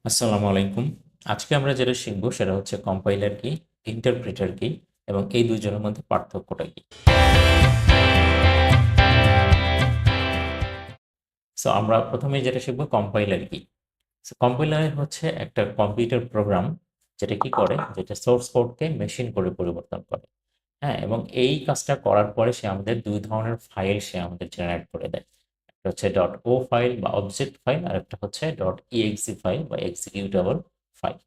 আসসালামু আলাইকুম। আজকে আমরা যেটা শিখবো সেটা হচ্ছে কম্পাইলার কি, ইন্টারপ্রেটার কি এবং এই দুইজনের মধ্যে পার্থক্যটা কি। সো আমরা প্রথমে যেটা শিখবো কম্পাইলার কি। কম্পাইলার হচ্ছে একটা কম্পিউটার প্রোগ্রাম যেটা কি করে, যেটা সোর্স কোডকে মেশিন করে পরিবর্তন করে। হ্যাঁ, এবং এই কাজটা করার পরে সে আমাদের দুই ধরনের ফাইল সে আমাদের জেনারেট করে দেয়। একটা হচ্ছে ডট ও ফাইল বা অবজেক্ট ফাইল, আর একটা হচ্ছে ডট ইএক্সি ফাইল বা এক্সিকিউটেবল ফাইল।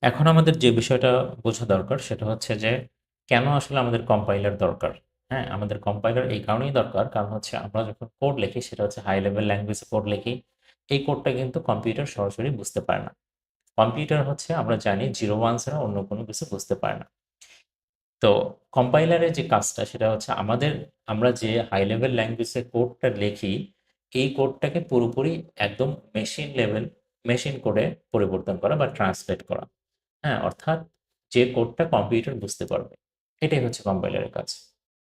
এখন আমাদের যে বিষয়টা বোঝা দরকার সেটা হচ্ছে যে কেন আসলে আমাদের কম্পাইলার দরকার। হ্যাঁ, আমাদের কম্পাইলার এই কারণেই দরকার, কারণ হচ্ছে আমরা যখন কোড লিখি সেটা হচ্ছে হাই লেভেল ল্যাঙ্গুয়েজে কোড লিখি। এই কোডটা কিন্তু কম্পিউটার সরাসরি বুঝতে পারে না। কম্পিউটার হচ্ছে আমরা জানি জিরো ওয়ান ছাড়া অন্য কোনো কিছু বুঝতে পারে না। তো কম্পাইলারের যে কাজটা সেটা হচ্ছে আমরা যে হাই লেভেল ল্যাঙ্গুয়েজে কোডটা লিখি, এই কোডটাকে পুরোপুরি একদম মেশিন কোডে পরিবর্তন করা বা ট্রান্সলেট করা। হ্যাঁ, অর্থাৎ যে কোডটা কম্পিউটার বুঝতে পারবে, এটাই হচ্ছে কম্পাইলারের কাজ।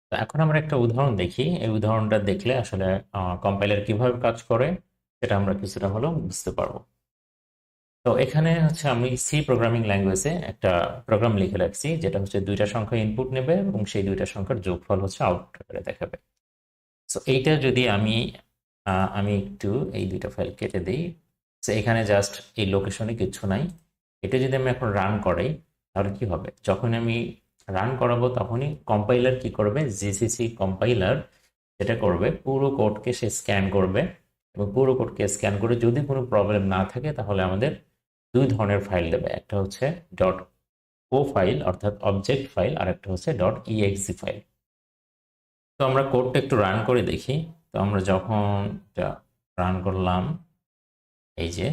তো এখন আমরা একটা উদাহরণ দেখি, এই উদাহরণটা দেখলে আসলে কম্পাইলার কিভাবে কাজ করে সেটা আমরা কিছুটা হলেও বুঝতে পারবো। তো এখানে হচ্ছে আমি সি প্রোগ্রামিং ল্যাঙ্গুয়েজে একটা প্রোগ্রাম লিখে রাখছি, যেটা হচ্ছে দুইটা সংখ্যা ইনপুট নেবে এবং সেই দুইটা সংখ্যার যোগফল হচ্ছে আউটপুট করে দেখাবে। সো এইটা যদি আমি একটু এই দুইটা ফাইল কেটে দিই। সো এখানে জাস্ট এই লোকেশনে কিচ্ছু নাই। এটা যদি আমি এখন রান করাই তাহলে কি হবে, যখন আমি রান করাবো তখনই কম্পাইলার কি করবে, জিসিসি কম্পাইলার যেটা করবে পুরো কোডকে সে স্ক্যান করবে, এবং পুরো কোডকে স্ক্যান করে যদি কোনো প্রবলেম না থাকে তাহলে আমাদের দুই ধরনের ফাইল দেবে। একটা হচ্ছে ডট ও ফাইল অর্থাৎ অবজেক্ট ফাইল, আর একটা হচ্ছে ডট ইএক্সি ফাইল। তো আমরা কোডটা একটু রান করে দেখি। তো আমরা যখন রান করলাম, এই যে,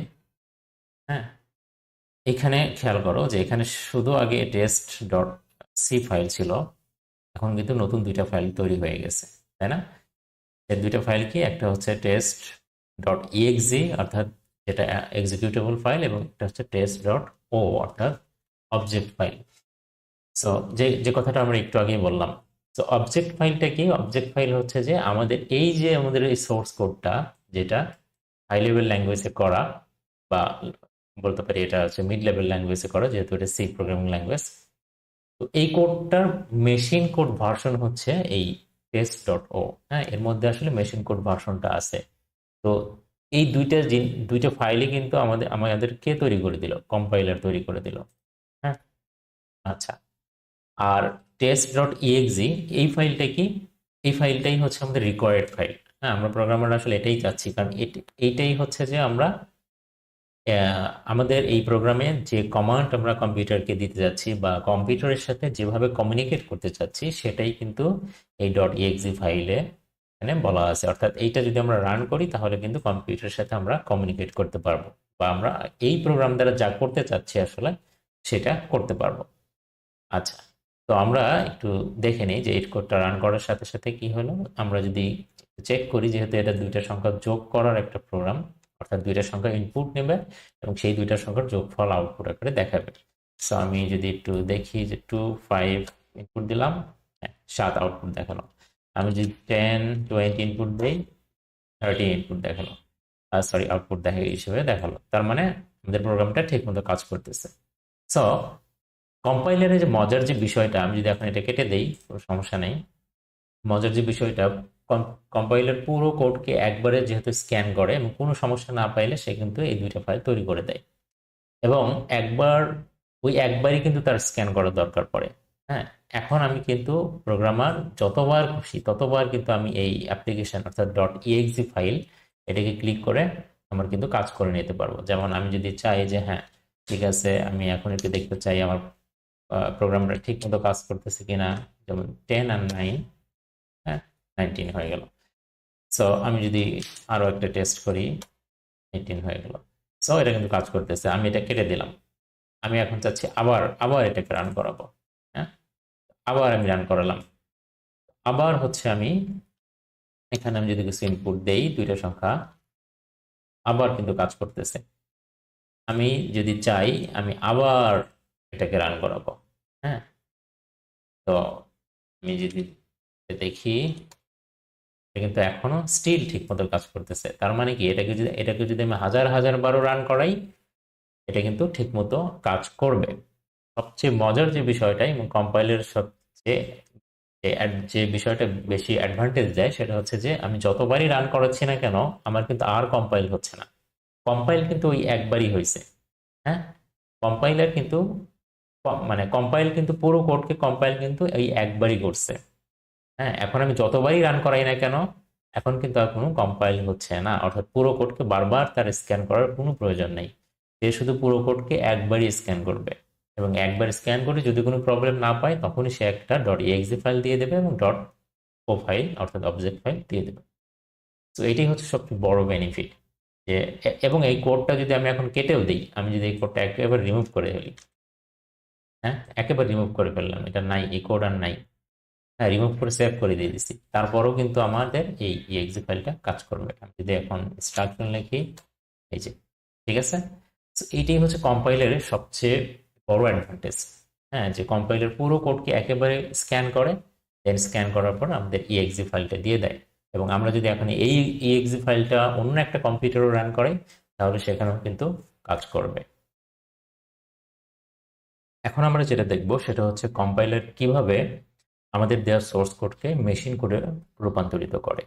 হ্যাঁ, এখানে খেয়াল করো যে এখানে শুধু আগে টেস্ট ডট সি ফাইল ছিল, এখন কিন্তু নতুন দুইটা ফাইল তৈরি হয়ে গেছে, তাই না? এই দুইটা ফাইল কি, একটা হচ্ছে টেস্ট ডট ইএক্সি অর্থাৎ যেটা এক্সিকিউটেবল ফাইল, এবং একটা হচ্ছে টেস্ট ডট ও অর্থাৎ অবজেক্ট ফাইল। সো যে যে কথাটা আমরা একটু আগেই বললাম, তো অবজেক্ট ফাইলটা কি, অবজেক্ট ফাইল হচ্ছে যে আমাদের এই সোর্স কোডটা, যেটা হাই লেভেল ল্যাঙ্গুয়েজে করা, বা বলতে পারি এটা হচ্ছে মিড লেভেল ল্যাঙ্গুয়েজে করা, যেহেতু এটা সি প্রোগ্রামিং ল্যাঙ্গুয়েজ। তো এই কোডটার মেশিন কোড ভার্সন হচ্ছে এই টেস্ট ডট ও। হ্যাঁ, এর মধ্যে আসলে মেশিন কোড ভার্সনটা আছে। তো এই দুইটা ফাইলই কিন্তু আমাদেরকে তৈরি করে দিল, কম্পাইলার তৈরি করে দিল। হ্যাঁ, আচ্ছা। আর টেস্ট ডট ইএক্সি এই ফাইলটা কি, এই ফাইলটাই হচ্ছে আমাদের রিকোয়ার্ড ফাইল। হ্যাঁ, আমরা প্রোগ্রামার আসলে এটাই চাচ্ছি, কারণ এইটাই হচ্ছে যে আমরা আমাদের এই প্রোগ্রামে যে কমান্ড আমরা কম্পিউটারকে দিতে যাচ্ছি বা কম্পিউটারের সাথে যেভাবে কমিউনিকেট করতে চাচ্ছি, সেটাই কিন্তু এই ডট ইএক্সি ফাইলে এখানে বলা আছে। অর্থাৎ এইটা যদি আমরা রান করি তাহলে কিন্তু কম্পিউটারের সাথে আমরা কমিউনিকেট করতে পারবো, বা আমরা এই প্রোগ্রাম দ্বারা যা করতে চাচ্ছি আসলে সেটা করতে পারবো। আচ্ছা, তো আমরা একটু দেখে নিই যে এই কোডটা রান করার সাথে সাথে কি হলো। আমরা যদি চেক করি, যেহেতু এটা দুইটা সংখ্যা যোগ করার একটা প্রোগ্রাম, অর্থাৎ দুইটা সংখ্যা ইনপুট নেবে এবং সেই দুইটা সংখ্যার যোগফল আউটপুট আকারে দেখাবে। সো আমি যদি একটু দেখি যে 2 5 ইনপুট দিলাম, হ্যাঁ, 7 আউটপুট দেখালো। আমি যদি 10 20 ইনপুট দিই, 30 ইনপুট দেখালো, সরি আউটপুট হিসেবে দেখালো। তার মানে আমাদের প্রোগ্রামটা ঠিক মতো কাজ করতেছে। সো কম্পাইলারের যে মজার যে বিষয়টা, আমি যদি এখন এটা কেটে দেই কোনো সমস্যা নেই। মজার যে বিষয়টা, কম্পাইলার পুরো কোডকে একবারে যেহেতু স্ক্যান করে এবং কোনো সমস্যা না পাইলে সে কিন্তু এই দুইটা ফাইল তৈরি করে দেয়। এবং একবারই কিন্তু তার স্ক্যান করার দরকার পড়ে। হ্যাঁ, এখন আমি কিন্তু প্রোগ্রামার যতবার খুশি ততবার কিন্তু আমি এই অ্যাপ্লিকেশন অর্থাৎ ডট ইএক্সি ফাইল এটাকে ক্লিক করে আমার কিন্তু কাজ করে নিতে পারবো। যেমন আমি যদি চাই যে হ্যাঁ, ঠিক আছে, আমি এখন একটু দেখতে চাই আমার প্রোগ্রামটা ঠিক মতো কাজ করতেছে কিনা। যেমন 10 আর 9, হ্যাঁ, 19 হয়ে গেল। সো আমি যদি আরো একটা টেস্ট করি, 18 হয়ে গেল। সো এটা কিন্তু কাজ করতেছে, আমি এটা কেটে দিলাম। আমি এখন চাচ্ছি আবার আবার এটাকে রান করাবো। হ্যাঁ, আবার আমি রান করালাম। আবার হচ্ছে আমি এখানে আমি যদি কিছু ইনপুট দেই, দুইটা সংখ্যা আবার কিন্তু কাজ করতেছে। আমি যদি চাই আমি আবার এটাকে রান করাবো। হ্যাঁ, তো আমি যদি দেখি, এটা কিন্তু এখনো স্টিল ঠিক মতো কাজ করতেছে। তার মানে কি, এটাকে যদি আমি হাজার হাজার বারো রান করাই, এটা কিন্তু ঠিক মতো কাজ করবে। সবচেয়ে মজার যে বিষয়টা এবং কম্পাইলের সবচেয়ে যে বিষয়টা বেশি অ্যাডভান্টেজ দেয় সেটা হচ্ছে যে আমি যতবারই রান করাচ্ছি না কেন, আমার কিন্তু আর কম্পাইল হচ্ছে না। কম্পাইল কিন্তু ওই একবারই হয়েছে। হ্যাঁ, কম্পাইলার কিন্তু মানে কম্পাইল কিন্তু পুরো কোডকে কম্পাইল কিন্তু এই একবারই করছে। হ্যাঁ, এখন আমি যতবারই রান করাই না কেন, এখন কিন্তু আর কোনো কম্পাইল হচ্ছে না, অর্থাৎ পুরো কোডকে বারবার তার স্ক্যান করার কোনো প্রয়োজন নেই। সে শুধু পুরো কোডকে একবারই স্ক্যান করবে, এবং একবার স্ক্যান করে যদি কোনো প্রবলেম না পায় তখনই সে একটা ডট exe ফাইল দিয়ে দেবে এবং ডট ও ফাইল অর্থাৎ অবজেক্ট ফাইল দিয়ে দেবে। তো এটাই হচ্ছে সবচেয়ে বড় বেনিফিট। যে এবং এই কোডটা যদি আমি এখন কেটেও দিই, আমি যদি এই কোডটা একেবারে রিমুভ করে ফেলি, হ্যাঁ একেবারে রিমুভ করে ফেললাম, এটা নাই, এই কোড আর নাই, হ্যাঁ রিমুভ করে সেভ করে দিয়ে দিচ্ছি, তারপরেও কিন্তু আমাদের এই exe ফাইলটা কাজ করবে। আমি যদি এখন স্ট্রাকচার লিখি, এই যে, ঠিক আছে। তো এইটাই হচ্ছে কম্পাইলারের সবচেয়ে বড় অ্যাডভান্টেজ। হ্যাঁ, যে কম্পাইলার পুরো কোডকে একেবারে স্ক্যান করে, দেন স্ক্যান করার পর আমাদের exe ফাইলটা দিয়ে দেয়। এবং আমরা যদি এখন এই exe ফাইলটা অন্য একটা কম্পিউটারও রান করাই, তাহলে সেখানেও কিন্তু কাজ করবে। এখন আমরা যেটা দেখব সেটা হচ্ছে কম্পাইলার কিভাবে আমাদের দেওয়া সোর্স কোডকে মেশিন কোডে রূপান্তরিত করে।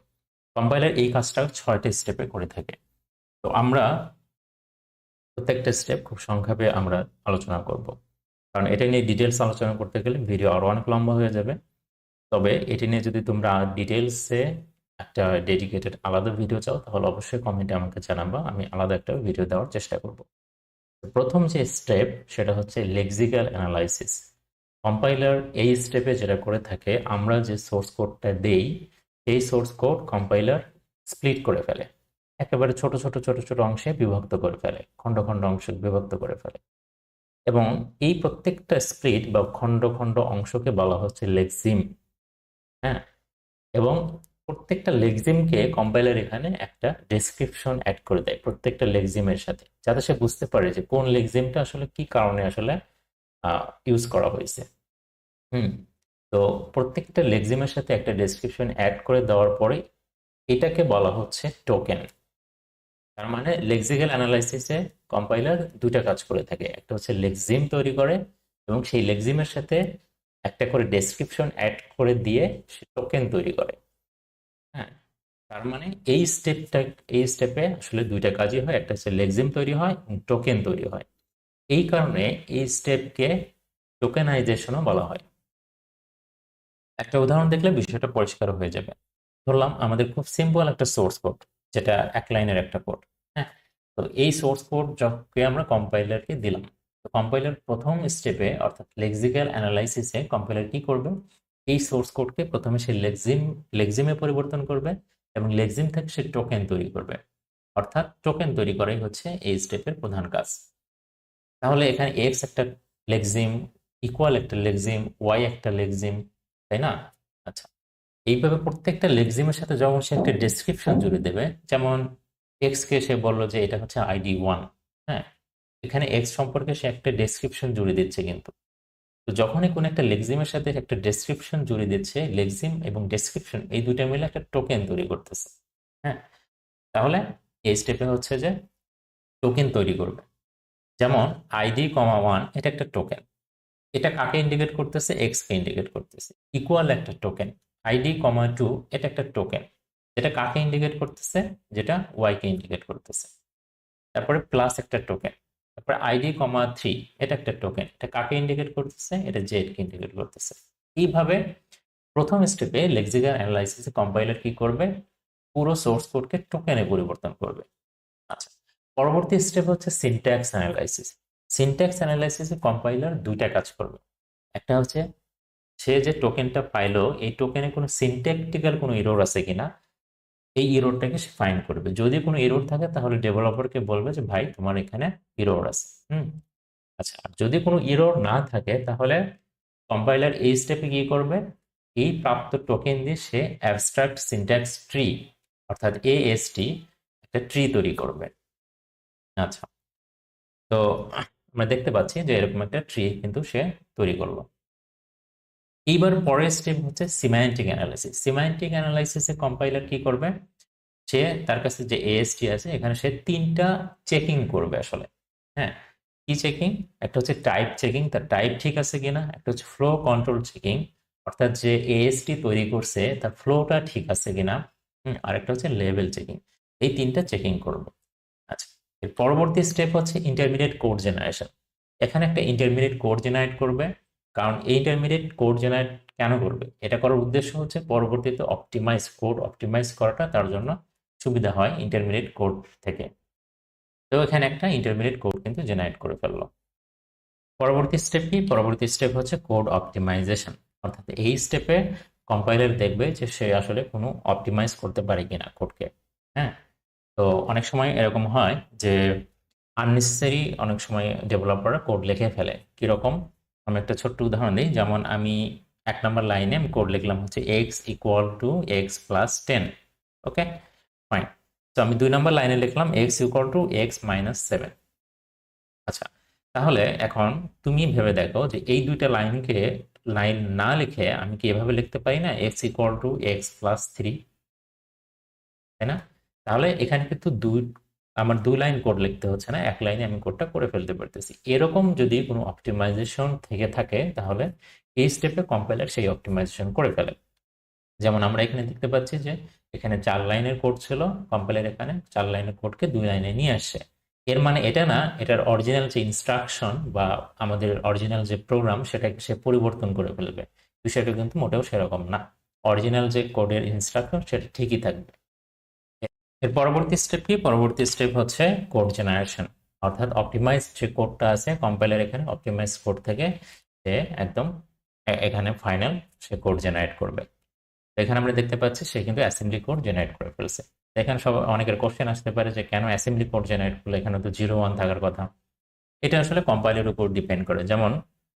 কম্পাইলার এই কাজটা 6টি স্টেপে করে থাকে। তো আমরা প্রত্যেকটা স্টেপ খুব সংক্ষেপে আমরা আলোচনা করব, কারণ এটা নিয়ে ডিটেলস আলোচনা করতে গেলে ভিডিও আরো অনেক লম্বা হয়ে যাবে। তবে এটি নিয়ে যদি তোমরা ডিটেলসে একটা ডেডিকেটেড আলাদা ভিডিও চাও, তাহলে অবশ্যই কমেন্টে আমাকে জানাবা, আমি আলাদা একটা ভিডিও দেওয়ার চেষ্টা করব। প্রথম যে স্টেপ সেটা হচ্ছে লেক্সিক্যাল অ্যানালাইসিস। কম্পাইলার এই স্টেপে যেটা করে থাকে, আমরা যে সোর্স কোডটা দেই, এই সোর্স কোড কম্পাইলার স্প্লিট করে ফেলে, একেবারে ছোট ছোট ছোট ছোট অংশে বিভক্ত করে ফেলে, খণ্ড খণ্ড অংশে বিভক্ত করে ফেলে। এবং এই প্রত্যেকটা স্প্লিট বা খণ্ড খণ্ড অংশকে বলা হচ্ছে লেক্সিম। হ্যাঁ, এবং প্রত্যেকটা লেক্সিমকে কম্পাইলার এখানে একটা ডেসক্রিপশন অ্যাড করে দেয় প্রত্যেকটা লেক্সিমের সাথে, যাতে সে বুঝতে পারে যে কোন লেক্সিমটা আসলে কি কারণে আসলে ইউজ করা হয়েছে। হুম, তো প্রত্যেকটা লেক্সিমের সাথে একটা ডেসক্রিপশন অ্যাড করে দেওয়ার পরে এটাকে বলা হচ্ছে টোকেন। তার মানে লেক্সিক্যাল অ্যানালাইসিসে কম্পাইলার দুটা কাজ করে থাকে, একটা হচ্ছে লেক্সিম তৈরি করে এবং সেই লেক্সিমের সাথে একটা করে ডেসক্রিপশন অ্যাড করে দিয়ে সে টোকেন তৈরি করে। হ্যাঁ, তার মানে এই স্টেপে আসলে দুইটা কাজই হয়, একটা হচ্ছে লেক্সিম তৈরি হয় এবং টোকেন তৈরি হয়। এই কারণে এই স্টেপকে টোকেনাইজেশনও বলা হয়। একটা উদাহরণ দেখলে বিষয়টা পরিষ্কার হয়ে যাবে। ধরলাম আমাদের খুব সিম্পল একটা সোর্স কোড, যেটা এক লাইনের একটা কোড। হ্যাঁ, তো এই সোর্স কোডকে আমরা কম্পাইলারকে দিলাম। তো কম্পাইলার প্রথম স্টেপে অর্থাৎ লেক্সিক্যাল অ্যানালাইসিসে কম্পাইলার কি করবে, এই সোর্স কোডকে প্রথমে সে লেক্সিমে পরিবর্তন করবে এবং লেক্সিম থেকে সে টোকেন তৈরি করবে। অর্থাৎ টোকেন তৈরি করাই হচ্ছে এই স্টেপের প্রধান কাজ। তাহলে এখানে এক্স একটা লেক্সিম, ইকুয়াল একটা লেক্সিম, ওয়াই একটা লেক্সিম, তাই না? আচ্ছা, এইভাবে প্রত্যেকটা লেক্সিমের সাথে যখন সে একটা ডেসক্রিপশন জুড়ে দেবে, যেমন এক্স কে সে বললো যে এটা হচ্ছে ID1। হ্যাঁ, এখানে এক্স সম্পর্কে সে একটা ডেসক্রিপশন জুড়ে দিচ্ছে কিন্তু। তো যখনই কোনো একটা লেক্সিমের সাথে একটা ডেসক্রিপশন জুড়ে দিচ্ছে, লেক্সিম এবং ডেসক্রিপশন এই দুইটা মিলে একটা টোকেন তৈরি করতেছে। হ্যাঁ, তাহলে এই স্টেপে হচ্ছে যে টোকেন তৈরি করবে। যেমন ID,1 এটা একটা টোকেন, এটা কাকে ইন্ডিকেট করতেছে, এক্স কে ইন্ডিকেট করতেছে। ইকুয়াল একটা টোকেন, ID,2 এটা একটা টোকেন, যেটা কাকে ইন্ডিকেট করতেছে, যেটা ওয়াই কে ইন্ডিকেট করতেছে। তারপরে প্লাস একটা টোকেন, তারপরে ID,3 এটা একটা টোকেন, এটা কাকে ইন্ডিকেট করতেছে, এটা জেড কে ইন্ডিকেট করতেছে। এইভাবে প্রথম স্টেপে লেক্সিক্যাল অ্যানালাইসিসে কম্পাইলার কি করবে, পুরো সোর্স কোডকে টোকেনে পরিবর্তন করবে। আচ্ছা, পরবর্তী স্টেপ হচ্ছে সিনট্যাক্স অ্যানালাইসিস। সিনট্যাক্স অ্যানালাইসিসে কম্পাইলার দুইটা কাজ করবে। একটা হচ্ছে সে যে টোকেনটা পাইলো, এই টোকেনে কোনো সিনট্যাকটিক্যাল কোনো ইরর আছে কিনা, এই ইররটাকে সে ফাইন্ড করবে। যদি কোনো ইরর থাকে তাহলে ডেভেলপারকে বলবে যে ভাই তোমার এখানে ইরর আছে। আচ্ছা, আর যদি কোনো ইরর না থাকে তাহলে কম্পাইলার এই স্টেপে কি করবে, এই প্রাপ্ত টোকেন দিয়ে সে অ্যাবস্ট্রাক্ট সিনট্যাক্স ট্রি অর্থাৎ AST একটা ট্রি তৈরি করবে। আচ্ছা, তো আমরা দেখতে পাচ্ছি যে এরকম একটা ট্রি কিন্তু সে তৈরি করলো। এইবার পরের স্টেপ হচ্ছে সিম্যান্টিক অ্যানালাইসিস। সিম্যান্টিক অ্যানালাইসিসে কম্পাইলার কি করবে, সে তার কাছে যে এএসটি আছে এখানে সে তিনটা চেকিং করবে আসলে। হ্যাঁ, কি চেকিং? একটা হচ্ছে টাইপ চেকিং, তার টাইপ ঠিক আছে কিনা। একটা হচ্ছে ফ্লো কন্ট্রোল চেকিং, অর্থাৎ যে এএসটি তৈরি করছে তার ফ্লোটা ঠিক আছে কিনা। আর একটা হচ্ছে লেভেল চেকিং। এই তিনটা চেকিং করবে। আচ্ছা, এর পরবর্তী স্টেপ হচ্ছে ইন্টারমিডিয়েট কোড জেনারেশন। এখানে একটা ইন্টারমিডিয়েট কোড জেনারেট করবে। কারণ এই ইন্টারমিডিয়েট কোড জেনারেট কেন করবে, এটা করার উদ্দেশ্য হচ্ছে পরবর্তীতে অপটিমাইজ করাটা তার জন্য সুবিধা হয় ইন্টারমিডিয়েট কোড থেকে। তো এখানে একটা ইন্টারমিডিয়েট কোড কিন্তু জেনারেট করে ফেললো। পরবর্তী স্টেপ কি? পরবর্তী স্টেপ হচ্ছে কোড অপটিমাইজেশন। অর্থাৎ এই স্টেপে কম্পাইলার দেখবে যে সে আসলে কোনো অপটিমাইজ করতে পারে কিনা কোডকে। হ্যাঁ, তো অনেক সময় এরকম হয় যে আননেসেসারি অনেক সময় ডেভেলপাররা কোড লিখে ফেলে। কিরকম? আমি একটা ছোট্ট উদাহরণ দিই। যেমন আমি 1 নম্বর লাইনে আমি কোড লিখলাম হচ্ছে x=x+10। ওকে, ফাইন। তো আমি 2 নম্বর লাইনে লিখলাম x=x-7। আচ্ছা, তাহলে এখন তুমি ভেবে দেখো যে এই দুইটা লাইন না লিখে আমি কি এভাবে লিখতে পারি না, x=x+3, তাই না? তাহলে এখানে কিন্তু আমার 2 লাইন কোড লিখতে হচ্ছে না, 1 লাইনে আমি কোডটা করে ফেলতে পারতেছি। এরকম যদি কোনো অপটিমাইজেশন থেকে থাকে তাহলে এই স্টেপে কম্পাইলার সেই অপটিমাইজেশন করে ফেলে। যেমন আমরা এখানে দেখতে পাচ্ছি যে এখানে 4 লাইনের কোড ছিল, কম্পাইলার এখানে 4 লাইনের কোডকে 2 লাইনে নিয়ে আসছে। এর মানে এটা না এটার অরিজিনাল যে ইনস্ট্রাকশন বা আমাদের অরিজিনাল যে প্রোগ্রাম সেটাকে সে পরিবর্তন করে ফেলবে। বিষয়টা কিন্তু মোটেও সেরকম না। অরিজিনাল যে কোডের ইনস্ট্রাকশন সেটা ঠিকই থাকবে। এর পরবর্তী স্টেপ কি? পরবর্তী স্টেপ হচ্ছে কোড জেনারেশন। অর্থাৎ অপটিমাইজ যে কোডটা আছে কম্পাইলার এখানে অপটিমাইজ কোড থেকে সে একদম এখানে ফাইনাল সে কোড জেনারেট করবে। তো এখানে আমরা দেখতে পাচ্ছি সে কিন্তু অ্যাসেম্বলি কোড জেনারেট করে ফেলছে। তো এখানে সব অনেকের কোশ্চেন আসতে পারে যে কেন অ্যাসেম্বলি কোড জেনারেট করলে, এখানে তো 0-1 থাকার কথা। এটা আসলে কম্পাইলের উপর ডিপেন্ড করে। যেমন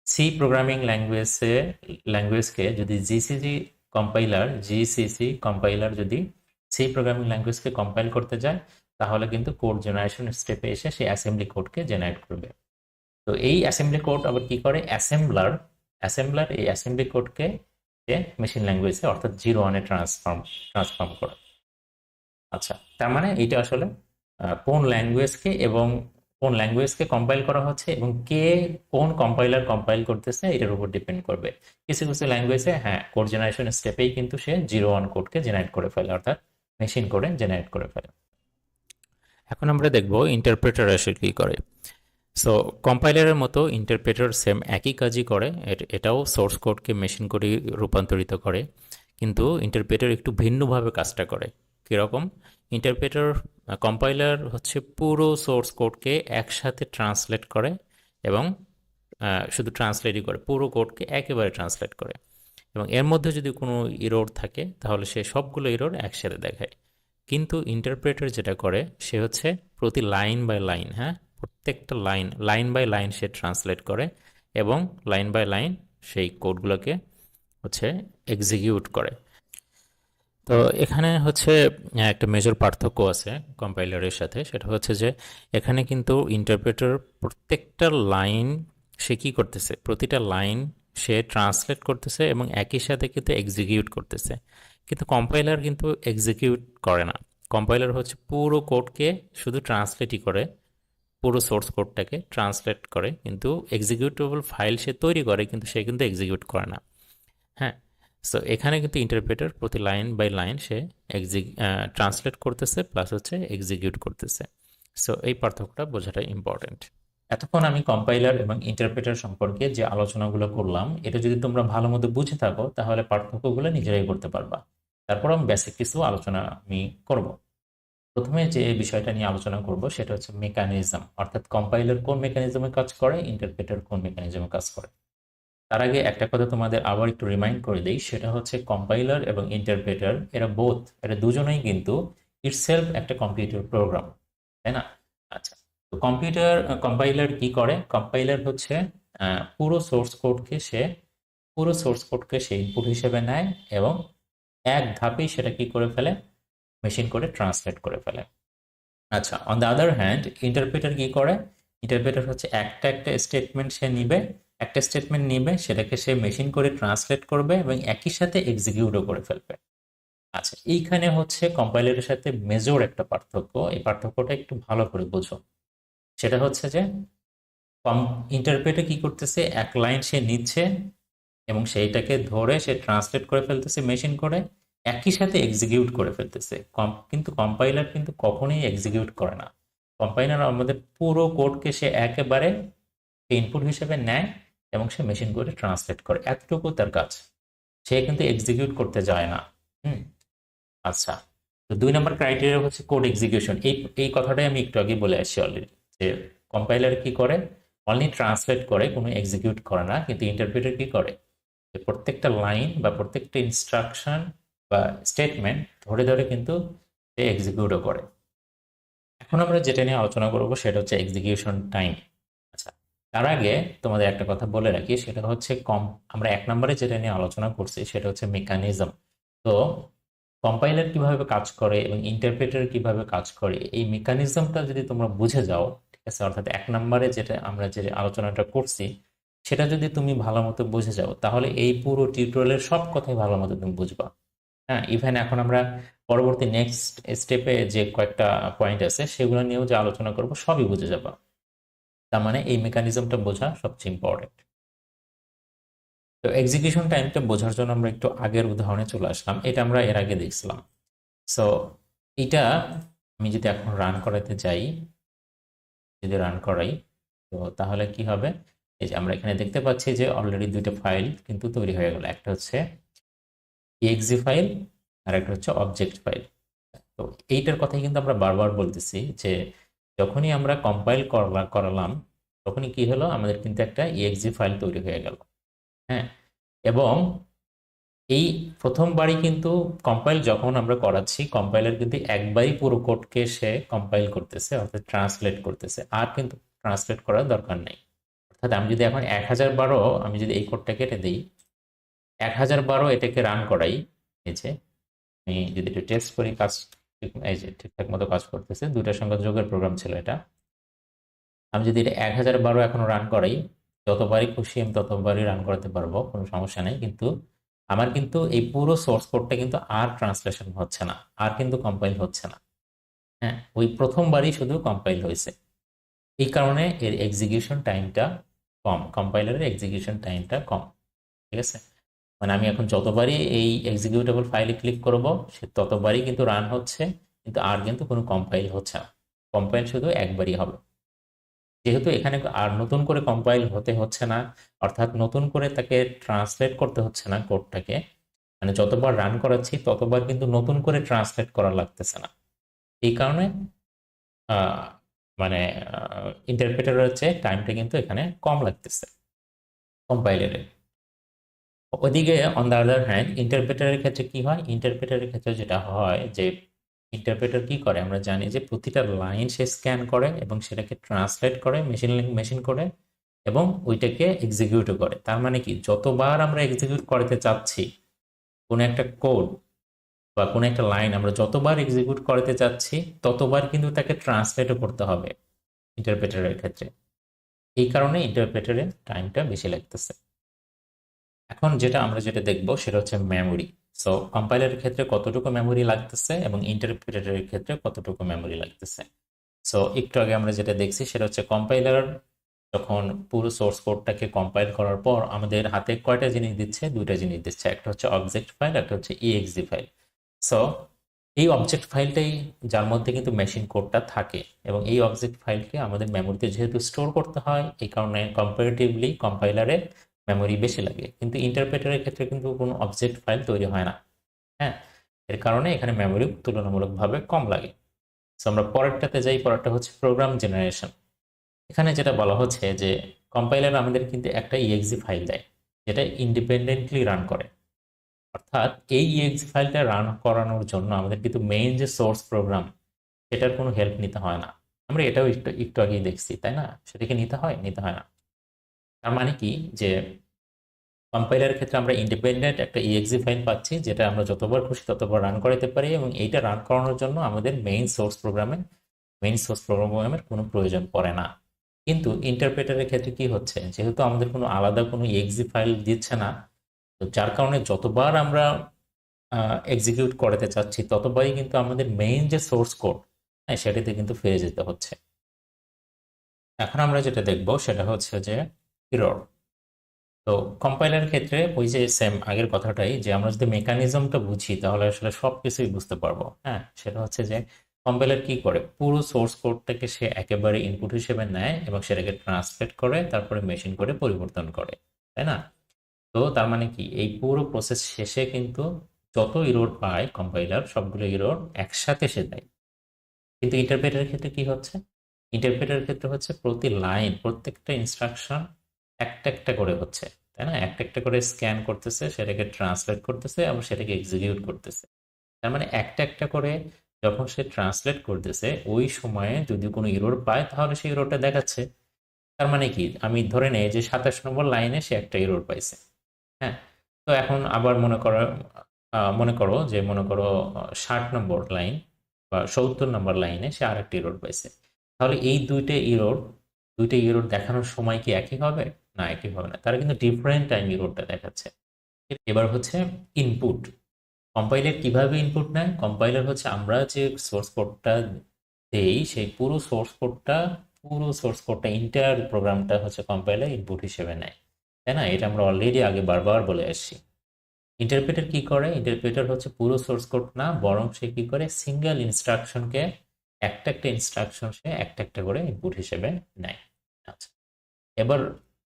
সি প্রোগ্রামিং ল্যাঙ্গুয়েজকে যদি জিসিসি কম্পাইলার যদি সি প্রোগ্রামিং ল্যাঙ্গুয়েজকে কম্পাইল করতে যায় তাহলে কিন্তু কোড জেনারেশন স্টেপে এসে সে অ্যাসেম্বলি কোডকে জেনারেট করবে। তো এই অ্যাসেম্বলি কোড আবার কি করে, অ্যাসেম্বলার এই অ্যাসেম্বলি কোডকে মেশিন ল্যাঙ্গুয়েজে অর্থাৎ 0-1-এ ট্রান্সফর্ম করে। আচ্ছা, তার মানে এটা আসলে কোন ল্যাঙ্গুয়েজকে কম্পাইল করা হচ্ছে এবং কে কোন কম্পাইল করতেছে এটার উপর ডিপেন্ড করবে। কিছু কিছু ল্যাঙ্গুয়েজে হ্যাঁ কোড জেনারেশন স্টেপেই কিন্তু সে 0-1 কোডকে জেনারেট করে ফেলে, অর্থাৎ মেশিন কোডে জেনারেট করে ফেলে। এখন আমরা দেখব ইন্টারপ্রেটার আসলে কি করে। সো কম্পাইলারের মতো ইন্টারপ্রেটার সেম একই কাজই করে, এটাও সোর্স কোডকে মেশিন কোডে রূপান্তরিত করে, কিন্তু ইন্টারপ্রেটার একটু ভিন্নভাবে কাজটা করে। কীরকম? কম্পাইলার হচ্ছে পুরো সোর্স কোডকে একসাথে ট্রান্সলেট করে এবং শুধু ট্রান্সলেটই করে, পুরো কোডকে একেবারে ট্রান্সলেট করে। এবং এর মধ্যে যদি কোনো ইরোর থাকে তাহলে সে সবগুলো ইরোর একসাথে দেখায়। কিন্তু ইন্টারপ্রেটার যেটা করে সে হচ্ছে প্রতি লাইন বাই লাইন, হ্যাঁ, প্রত্যেকটা লাইন বাই লাইন সে ট্রান্সলেট করে এবং লাইন বাই লাইন সেই কোডগুলোকে হচ্ছে এক্সিকিউট করে। তো এখানে হচ্ছে একটা মেজর পার্থক্য আছে কম্পাইলারের সাথে, সেটা হচ্ছে যে এখানে কিন্তু ইন্টারপ্রেটার প্রত্যেকটা লাইন সে কী করতেছে, প্রতিটা লাইন সে ট্রান্সলেট করতেছে এবং একই সাথে কিন্তু এক্সিকিউট করতেছে। কিন্তু কম্পাইলার কিন্তু এক্সিকিউট করে না। কম্পাইলার হচ্ছে পুরো কোডকে শুধু ট্রান্সলেটই করে, পুরো সোর্স কোডটাকে ট্রান্সলেট করে, কিন্তু এক্সিকিউটেবল ফাইল সে তৈরি করে কিন্তু সে কিন্তু এক্সিকিউট করে না। হ্যাঁ, সো এখানে কিন্তু ইন্টারপ্রেটার প্রতি লাইন বাই লাইন সে ট্রান্সলেট করতেছে প্লাস হচ্ছে এক্সিকিউট করতেছে। সো এই পার্থক্যটা বোঝাটা ইম্পর্টেন্ট। এতক্ষণ আমি কম্পাইলার এবং ইন্টারপ্রেটার সম্পর্কে যে আলোচনাগুলো করলাম এটা যদি তোমরা ভালো মতো বুঝে থাকো তাহলে পার্থক্যগুলো নিজেরাই করতে পারবা। তারপর আমি বেসিক কিছু আলোচনা আমি করব। প্রথমে যে বিষয়টা নিয়ে আলোচনা করব সেটা হচ্ছে মেকানিজম, অর্থাৎ কম্পাইলার কোন মেকানিজমে কাজ করে, ইন্টারপ্রেটার কোন মেকানিজমে কাজ করে। তার আগে একটা কথা তোমাদের আবার একটু রিমাইন্ড করে দিই, সেটা হচ্ছে কম্পাইলার এবং ইন্টারপ্রেটার এরা দুজনেই কিন্তু ইটসেলফ একটা কম্পিউটার প্রোগ্রাম, তাই না? আচ্ছা, তো কম্পাইলার কি করে? কম্পাইলার হচ্ছে পুরো সোর্স কোডকে সে ইনপুট হিসেবে নেয় এবং এক ধাপেই সেটা কি করে ফেলে, মেশিন কোডে ট্রান্সলেট করে ফেলে। আচ্ছা, on the other hand interpreter কি করে? ইন্টারপ্রেটার হচ্ছে একটা একটা স্টেটমেন্ট সে নিবে একটা স্টেটমেন্ট নিবে, সেটাকে সে মেশিন করে ট্রান্সলেট করবে এবং একই সাথে এক্সিকিউটও করে ফেলবে। আচ্ছা, এইখানে হচ্ছে কম্পাইলারের সাথে মেজর একটা পার্থক্য, এই পার্থক্যটা একটু ভালো করে বুঝো। সেটা হচ্ছে যে ইন্টারপ্রেটে কি করতেছে, এক লাইন সে নিচ্ছে এবং সেইটাকে ধরে সে ট্রান্সলেট করে ফেলতেছে মেশিন করে, একই সাথে এক্সিকিউট করে ফেলতেছে। কিন্তু কম্পাইলার কিন্তু কখনোই এক্সিকিউট করে না। কম্পাইলার আমাদের পুরো কোডকে সে একেবারে ইনপুট হিসেবে নেয় এবং সে মেশিন করে ট্রান্সলেট করে, এতটুকু তার কাজ। সে কিন্তু এক্সিকিউট করতে যায় না। হুম। আচ্ছা, তো 2 নম্বর ক্রাইটেরিয়া হচ্ছে কোড এক্সিকিউশন। এই এই কথাটাই আমি একটু আগে বলে আসছি অলরেডি, যে কম্পাইলার কি করে, অনলি ট্রান্সলেট করে, কোনো এক্সিকিউট করে না। কিন্তু ইন্টারপ্রেটার কি করে, যে প্রত্যেকটা লাইন বা প্রত্যেকটা ইনস্ট্রাকশন বা স্টেটমেন্ট ধরে ধরে কিন্তু সে এক্সিকিউটও করে। এখন আমরা যেটা নিয়ে আলোচনা করবো সেটা হচ্ছে এক্সিকিউশন টাইম। আচ্ছা, তার আগে তোমাদের একটা কথা বলে রাখি, সেটা হচ্ছে আমরা 1 নম্বরে যেটা নিয়ে আলোচনা করছি সেটা হচ্ছে মেকানিজম। তো কম্পাইলার কিভাবে কাজ করে এবং ইন্টারপ্রেটার কিভাবে কাজ করে, এই মেকানিজমটা যদি তোমরা বুঝে যাও, ঠিক আছে, অর্থাৎ 1 নম্বরে যেটা আমরা যে আলোচনাটা করছি সেটা যদি তুমি ভালো মতো বুঝে যাও, তাহলে এই পুরো টিউটোরিয়ালের সব কথাই ভালো মতো তুমি বুঝবা। হ্যাঁ, ইভেন এখন আমরা পরবর্তী নেক্সট স্টেপে যে কয়েকটা পয়েন্ট আছে সেগুলো নিয়েও যে আলোচনা করব সবই বুঝে যাবা। তার মানে এই মেকানিজমটা বোঝা সবচেয়ে ইম্পর্টেন্ট। তো এক্সিকিউশন টাইমটা বোঝার জন্য আমরা একটু আগের উদাহরণে চলে আসলাম, এটা আমরা এর আগে দেখছিলাম। সো এটা আমি যদি এখন রান করাতে যাই, যদি রান করাই, তো তাহলে কি হবে, এই যে আমরা এখানে দেখতে পাচ্ছি যে অলরেডি 2টা ফাইল কিন্তু তৈরি হয়ে গেল। একটা হচ্ছে exe ফাইল আর একটা হচ্ছে অবজেক্ট ফাইল। তো এইটার কথাই কিন্তু আমরা বারবার বলতেছি যে যখনই আমরা কম্পাইল করালাম তখনই কি হলো, আমাদের কিন্তু একটা exe ফাইল তৈরি হয়ে গেল। হ্যাঁ, এবং এই প্রথমবারই কিন্তু কম্পাইল যখন আমরা করাচ্ছি, কম্পাইলার কিন্তু একবারই পুরো কোডকে সে কম্পাইল করতেছে, অর্থাৎ ট্রান্সলেট করতেছে, আর কিন্তু ট্রান্সলেট করার দরকার নেই। অর্থাৎ আমি যদি এখন 1000 বারও আমি যদি এই কোডটা কেটে দিই, 1000 বারও এটাকে রান করাই, এই যে আমি যদি একটু টেস্ট করি কাজ, এই যে ঠিকঠাক মতো কাজ করতেছে, দুইটার সঙ্গে যোগের প্রোগ্রাম ছিল এটা। আমি যদি এটা 1000 বারও এখনো রান করাই, যতবারই খুশি আমি ততবারই রান করাতে পারবো, কোনো সমস্যা নেই। কিন্তু আমার কিন্তু এই পুরো সোর্স কোডটা কিন্তু আর ট্রান্সলেশন হচ্ছে না, আর কিন্তু কম্পাইল হচ্ছে না। হ্যাঁ, ওই প্রথমবারই শুধু কম্পাইল হয়েছে। এই কারণে এর এক্সিকিউশন টাইমটা কম, কম্পাইলারের এক্সিকিউশন টাইমটা কম। ঠিক আছে, মানে আমি এখন যতবারই এই এক্সিকিউটেবল ফাইলে ক্লিক করব সে ততবারই কিন্তু রান হচ্ছে, কিন্তু আর কিন্তু কোনো কম্পাইল হচ্ছে না। কম্পাইল শুধু একবারই হবে। যেহেতু এখানে আর নতুন করে কম্পাইল হতে হচ্ছে না, অর্থাৎ নতুন করে তাকে ট্রান্সলেট করতে হচ্ছে না কোডটাকে, মানে যতবার রান করাচ্ছি ততবার কিন্তু নতুন করে ট্রান্সলেট করা লাগতেছে না। এই কারণে আহ, মানে ইন্টারপ্রেটারের চেয়ে টাইমটা কিন্তু এখানে কম লাগতেছে কম্পাইলারে। ওদিকে অন দ্য আদার হ্যান্ড ইন্টারপ্রেটারের ক্ষেত্রে কি হয়, ইন্টারপ্রেটারের ক্ষেত্রে যেটা হয় যে ইন্টারপ্রেটার কি করে, আমরা জানি যে প্রতিটা লাইন সে স্ক্যান করে এবং সেটাকে ট্রান্সলেট করে মেশিন করে এবং ওইটাকে এক্সিকিউটও করে। তার মানে কি, যতবার আমরা এক্সিকিউট করতে চাচ্ছি কোনো একটা কোড বা কোনো একটা লাইন, আমরা যতবার এক্সিকিউট করতে চাচ্ছি ততবার কিন্তু তাকে ট্রান্সলেটও করতে হবে ইন্টারপ্রেটারের ক্ষেত্রে। এই কারণে ইন্টারপ্রেটারের টাইমটা বেশি লাগতেছে। এখন যেটা দেখবো সেটা হচ্ছে মেমোরি। সো কম্পাইলারের ক্ষেত্রে কতটুকু মেমোরি লাগতেছে এবং ইন্টারপ্রেটারের ক্ষেত্রে কতটুকু মেমোরি লাগতেছে। সো একটু আগে আমরা যেটা দেখছি সেটা হচ্ছে কম্পাইলার যখন পুরো সোর্স কোডটাকে কম্পাইল করার পর আমাদের হাতে কয়টা জিনিস দিচ্ছে, 2টা জিনিস দিচ্ছে, একটা হচ্ছে অবজেক্ট ফাইল, একটা হচ্ছে exe ফাইল। সো এই অবজেক্ট ফাইলটাই যার মধ্যে কিন্তু মেশিন কোডটা থাকে, এবং এই অবজেক্ট ফাইলকে আমাদের মেমোরিতে যেহেতু স্টোর করতে হয় এই কারণে কম্পারেটিভলি কম্পাইলারে মেমোরি বেশি লাগে। কিন্তু ইন্টারপ্রেটারের ক্ষেত্রে কিন্তু কোনো অবজেক্ট ফাইল তৈরি হয় না। হ্যাঁ, এর কারণে এখানে মেমোরি তুলনামূলকভাবে কম লাগে। সো আমরা পরেরটাতে যাই, পরেরটা হচ্ছে প্রোগ্রাম জেনারেশন। এখানে যেটা বলা হচ্ছে যে কম্পাইলার আমাদের কিন্তু একটা exe ফাইল দেয় যেটা ইন্ডিপেন্ডেন্টলি রান করে। অর্থাৎ এই exe ফাইলটা রান করানোর জন্য আমাদের কিন্তু মেইন যে সোর্স প্রোগ্রাম সেটার কোনো হেল্প নিতে হয় না। আমরা এটাও একটু একটু আগেই দেখছি, তাই না? সেটাকে নিতে হয়, নিতে হয় না। তার মানে কি, যে কম্পাইলারের ক্ষেত্রে আমরা ইন্ডিপেন্ডেন্ট একটা exe ফাইল পাচ্ছি যেটা আমরা যতবার খুশি ততবার রান করাতে পারি, এবং এইটা রান করানোর জন্য আমাদের মেইন সোর্স প্রোগ্রামের কোনো প্রয়োজন পড়ে না। কিন্তু ইন্টারপ্রেটারের ক্ষেত্রে কি হচ্ছে, যেহেতু আমাদের কোনো আলাদা কোনো এক্সি ফাইল দিচ্ছে না, তো যার কারণে যতবার আমরা এক্সিকিউট করাতে চাচ্ছি ততবারই কিন্তু আমাদের মেইন যে সোর্স কোড, হ্যাঁ, সেটাতে কিন্তু ফিরে যেতে হচ্ছে। এখন আমরা যেটা দেখব সেটা হচ্ছে যে ইরর। তো কম্পাইলার ক্ষেত্রে ওই যে সেম আগের কথাটাই, যে আমরা যদি মেকানিজমটা বুঝি তাহলে আসলে সব কিছুই বুঝতে পারবো। হ্যাঁ, সেটা হচ্ছে যে কম্পাইলার কি করে, পুরো সোর্স কোডটাকে সে একেবারে ইনপুট হিসেবে নেয় এবং সেটাকে ট্রান্সলেট করে তারপরে মেশিন করে পরিবর্তন করে, তাই না? তো তার মানে কি, এই পুরো প্রসেস শেষে কিন্তু যত ইরোর পায় কম্পাইলার সবগুলো ইরোর একসাথে সে দেয়। কিন্তু ইন্টারপ্রেটারের ক্ষেত্রে কি হচ্ছে, ইন্টারপ্রেটারের ক্ষেত্রে হচ্ছে প্রতি লাইন, প্রত্যেকটা ইনস্ট্রাকশন একটা একটা করে হচ্ছে, তাই না? একটা একটা করে স্ক্যান করতেছে, সেটাকে ট্রান্সলেট করতেছে এবং সেটাকে এক্সিকিউট করতেছে। তার মানে একটা একটা করে যখন সে ট্রান্সলেট করতেছে, ওই সময়ে যদি কোনো ইরোর পায় তাহলে সেই ইরোরটা দেখাচ্ছে। তার মানে কি, আমি ধরে নেই যে 27 নম্বর লাইনে সে একটা ইরোর পাইছে। হ্যাঁ, তো এখন আবার মনে করো 60 নম্বর লাইন বা 70 নম্বর লাইনে সে আরেকটি ইরোর পাইছে। তাহলে এই দুইটা ইরোর দেখানোর সময় কি একই হবে? না, একই হবে না, তারা কিন্তু ডিফারেন্ট টাইম ইরোরটা দেখাচ্ছে। এবার হচ্ছে ইনপুট। কম্পাইলার কিভাবে ইনপুট নেয়? কম্পাইলার হচ্ছে আমরা যে সোর্স কোডটা দেই, সেই পুরো সোর্স কোডটা ইন্টায়ার প্রোগ্রামটা হচ্ছে কম্পাইলার ইনপুট হিসেবে নেয়, তাই না? এটা আমরা অলরেডি আগে বারবার বলে আসছি। ইন্টারপ্রেটার কি করে? ইন্টারপ্রেটার হচ্ছে পুরো সোর্স কোড না, বরং সে কি করে, সিঙ্গেল ইনস্ট্রাকশনকে, একটা একটা ইনস্ট্রাকশন সে একটা একটা করে ইনপুট হিসেবে নেয়। আচ্ছা, এবার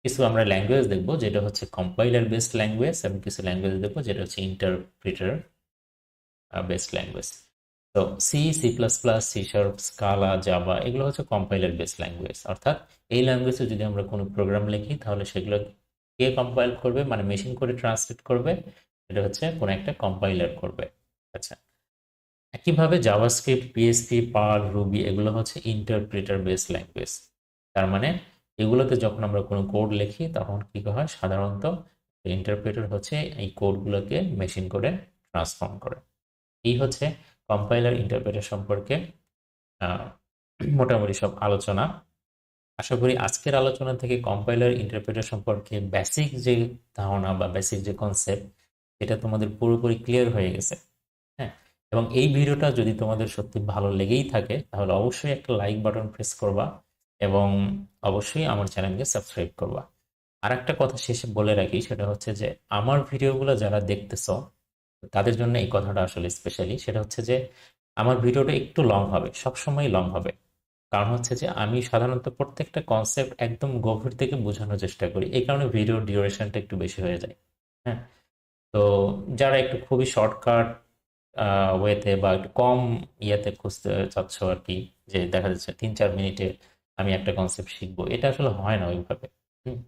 কিছু আমরা ল্যাঙ্গুয়েজ দেখবো যেটা হচ্ছে কম্পাইলার বেসড ল্যাঙ্গুয়েজ, এবং কিছু ল্যাঙ্গুয়েজ দেখবো যেটা হচ্ছে ইন্টারপ্রিটার বেসড ল্যাঙ্গুয়েজ। তো C, C plus plus, C sharp, Scala, Java, এগুলো হচ্ছে কম্পাইলার বেসড ল্যাঙ্গুয়েজ। অর্থাৎ এই ল্যাঙ্গুয়েজে যদি আমরা কোনো প্রোগ্রাম লিখি তাহলে সেগুলো কে কম্পাইল করবে, মানে মেশিন করে ট্রান্সলেট করবে, এটা হচ্ছে কোনো একটা কম্পাইলার করবে। আচ্ছা, একইভাবে জাভাস্ক্রিপ্ট, পিএসপি, পার্ল, রুবি, এগুলো হচ্ছে ইন্টারপ্রিটার বেসড ল্যাঙ্গুয়েজ। তার মানে এগুলোতে যখন আমরা কোনো কোড লিখি তখন কি হয়, সাধারণত ইন্টারপ্রেটার হচ্ছে এই কোডগুলোকে মেশিন করে ট্রান্সফর্ম করে। এই হচ্ছে কম্পাইলার ইন্টারপ্রেটার সম্পর্কে আহ, মোটামুটি সব আলোচনা। আশা করি আজকের আলোচনা থেকে কম্পাইলার ইন্টারপ্রেটার সম্পর্কে বেসিক যে ধারণা বা বেসিক যে কনসেপ্ট, এটা তোমাদের পুরোপুরি ক্লিয়ার হয়ে গেছে। হ্যাঁ, এবং এই ভিডিওটা যদি তোমাদের সত্যি ভালো লেগেই থাকে তাহলে অবশ্যই একটা লাইক বাটন প্রেস করবা এবং অবশ্যই আমার চ্যানেলকে সাবস্ক্রাইব করবা। আর একটা কথা শেষে বলে রাখি, সেটা হচ্ছে যে আমার ভিডিওগুলো যারা দেখতেছো তাদের জন্য এই কথাটা আসলে স্পেশালি, সেটা হচ্ছে যে আমার ভিডিওটা একটু লং হবে, সবসময় লং হবে। কারণ হচ্ছে যে আমি সাধারণত প্রত্যেকটা কনসেপ্ট একদম গভীর থেকে বোঝানোর চেষ্টা করি, এই কারণে ভিডিওর ডিউরেশনটা একটু বেশি হয়ে যায়। হ্যাঁ, তো যারা একটু খুবই শর্টকাট ওয়েতে বা একটু কম ইয়েতে খুঁজতে চাচ্ছ আর কি, যে দেখা যাচ্ছে 3-4 মিনিটে আমি একটা কনসেপ্ট শিখবো, এটা আসলে হয় না ওইভাবে। হুম,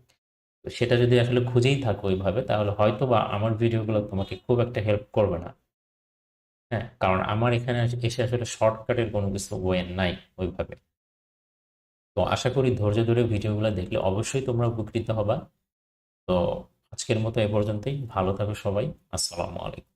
তো সেটা যদি আসলে খুঁজেই থাকো ওইভাবে তাহলে হয়তো বা আমার ভিডিওগুলো তোমাকে খুব একটা হেল্প করবে না। হ্যাঁ, কারণ আমার এখানে এসে আসলে শর্টকাটের কোনো কিছু ওয়ে নাই ওইভাবে। তো আশা করি ধৈর্য ধরে ভিডিওগুলো দেখলে অবশ্যই তোমরা উপকৃত হবা। তো আজকের মতো এ পর্যন্তই, ভালো থাকো সবাই। আসসালামু আলাইকুম।